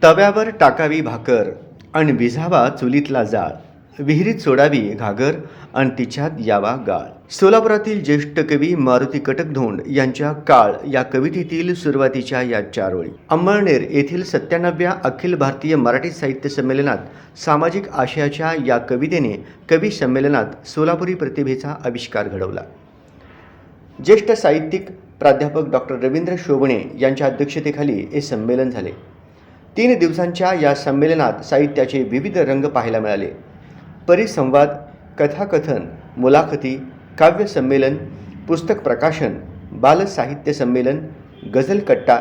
तव्यावर टाकावी भाकर अन विझावा चुलीतला जाळ, विहिरीत सोडावी घागर अन तिच्यात यावा गाळ. सोलापुरातील ज्येष्ठ कवी मारुती कटकधोंड यांच्या काळ या कवितेतील सुरुवातीच्या या चार ओळी. अंमळनेर येथील 97व्या अखिल भारतीय मराठी साहित्य संमेलनात सामाजिक आशयाच्या या कवितेने कवी संमेलनात सोलापुरी प्रतिभेचा आविष्कार घडवला. ज्येष्ठ साहित्यिक प्राध्यापक डॉक्टर रवींद्र शोभणे यांच्या अध्यक्षतेखाली हे संमेलन झाले. 3 दिवसांच्या या संमेलनात साहित्याचे विविध रंग पाहायला मिळाले. परिसंवाद, कथाकथन, मुलाखती, काव्य संमेलन, पुस्तक प्रकाशन, बाल साहित्य संमेलन, गझल कट्टा,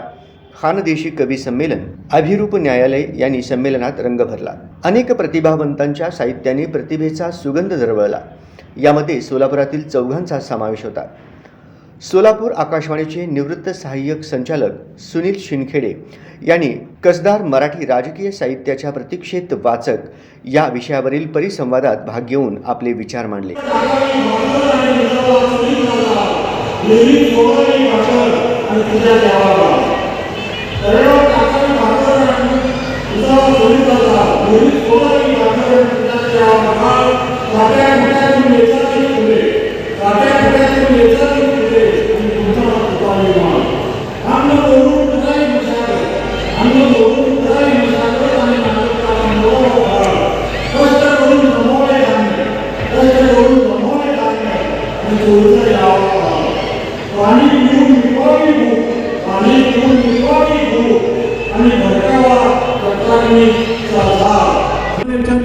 खानदेशी कवी संमेलन, अभिरूप न्यायालय यांनी संमेलनात रंग भरला. अनेक प्रतिभावंतांच्या साहित्याने प्रतिभेचा सुगंध दरवळला. यामध्ये सोलापुरातील चौघांचा समावेश होता. सोलापूर आकाशवाणीचे निवृत्त सहाय्यक संचालक सुनील शिंदखेडे यांनी कसदार मराठी राजकीय साहित्याच्या प्रतीक्षेत वाचक या विषयावरील परिसंवादात भाग घेऊन आपले विचार मांडले.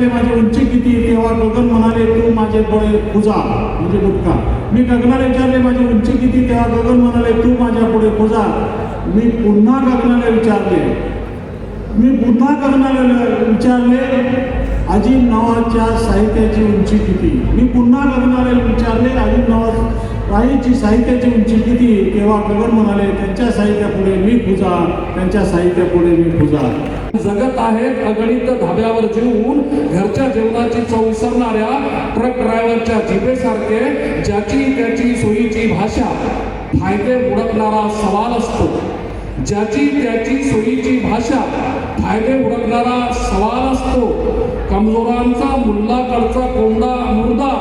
माझी उंची किती तेव्हा गगन म्हणाले तू माझे पुढे पूजा म्हणजे गुटखा. मी गगनाला विचारले माझी उंची किती तेव्हा गगन म्हणाले तू माझ्या पुढे पूजा. मी पुन्हा गगनाला विचारले अजित नावाच्या साहित्याची उंची किती. मी पुन्हा गगनाला विचारले अजित नावाची साहित्याची उंची किती तेव्हा गगन म्हणाले त्यांच्या साहित्यापुढे मी पूजा, त्यांच्या साहित्यापुढे मी पूजा. जगत आहेत अगणित धाब्यावर जेवून घरच्या जेवणाची चव विसरणाऱ्या ट्रक ड्रायव्हरच्या जिभेसारखे ज्याची त्याची सोयीची भाषा फायदे उडकणारा सवाल असतो. ज्याची त्याची सोयीची भाषा फायदे उडकणारा सवाल असतो. कमजोरांचा मुल्लाकडचा कोंबडा मुर्दा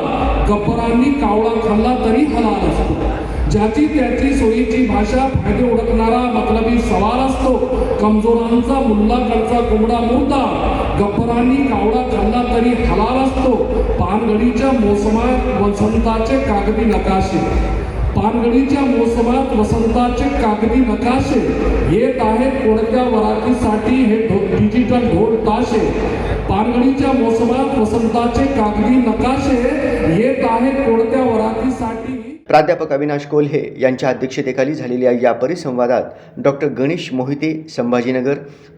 गब्बरांनी कावळा खाल्ला तरी हलाल असतो. ज्याची त्याची सोयीची भाषा फायदे उडकणारा मतलबी सवाल असतो. कमजोरांचा मुल्लाकडचा कोंबडा मुर्दा गब्बरांनी कावळा खाल्ला तरी हलाल असतो. पानगडीच्या मोसमात वसंताचे कागदी नकाशे, पानगडीच्या मोसमात वसंताचे कागदी नकाशे येत आहेत कोणत्या वरातीसाठी हे डिजिटल ढोल ताशे. पानगडीच्या मोसमात वसंताचे कागदी नकाशे येत आहेत कोणत्या वरातीसाठी. प्राध्यापक अविनाश कोल्हे यांच्या अध्यक्षतेखाली झालेल्या या परिसंवादात डॉक्टर गणेश मोहिते संभाजीनगर,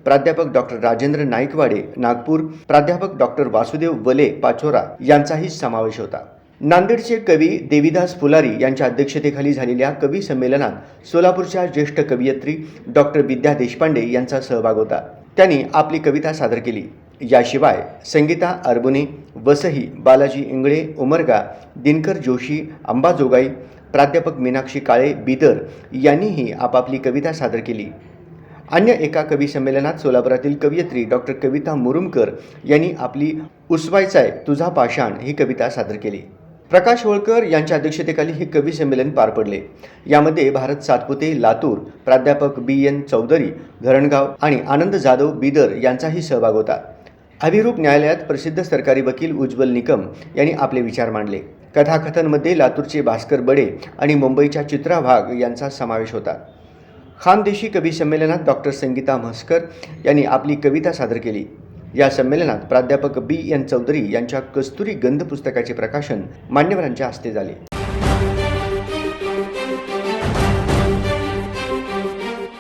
प्राध्यापक डॉक्टर राजेंद्र नाईकवाडे नागपूर, प्राध्यापक डॉक्टर वासुदेव वले पाचोरा यांचाही समावेश होता. नांदेडचे कवी देविदास फुलारी यांच्या अध्यक्षतेखाली झालेल्या कवी संमेलनात सोलापूरच्या ज्येष्ठ कवयित्री डॉक्टर विद्या देशपांडे यांचा सहभाग होता. त्यांनी आपली कविता सादर केली. याशिवाय संगीता अरबुने, वसई, बालाजी इंगळे उमरगा, दिनकर जोशी अंबाजोगाई, प्राध्यापक मीनाक्षी काळे बिदर यांनीही आपापली कविता सादर केली. अन्य एका कवी संमेलनात सोलापुरातील कवयित्री डॉक्टर कविता मुरुमकर यांनी आपली उसवायचाय तुझा पाषाण ही कविता सादर केली. प्रकाश होळकर यांच्या अध्यक्षतेखाली हे कवी संमेलन पार पडले. यामध्ये भारत सातपुते लातूर, प्राध्यापक BN चौधरी धरणगाव आणि आनंद जाधव बिदर यांचाही सहभाग होता. अभिरूप न्यायालयात प्रसिद्ध सरकारी वकील उज्ज्वल निकम यांनी आपले विचार मांडले. कथाकथनमध्ये लातूरचे भास्कर बडे आणि मुंबईच्या चित्रा वाघ यांचा समावेश होता. खानदेशी कवी संमेलनात डॉक्टर संगीता म्हस्कर यांनी आपली कविता सादर केली. या संमेलनात प्राध्यापक BN चौधरी यांच्या कस्तुरी गंध पुस्तकाचे प्रकाशन मान्यवरांच्या हस्ते झाले.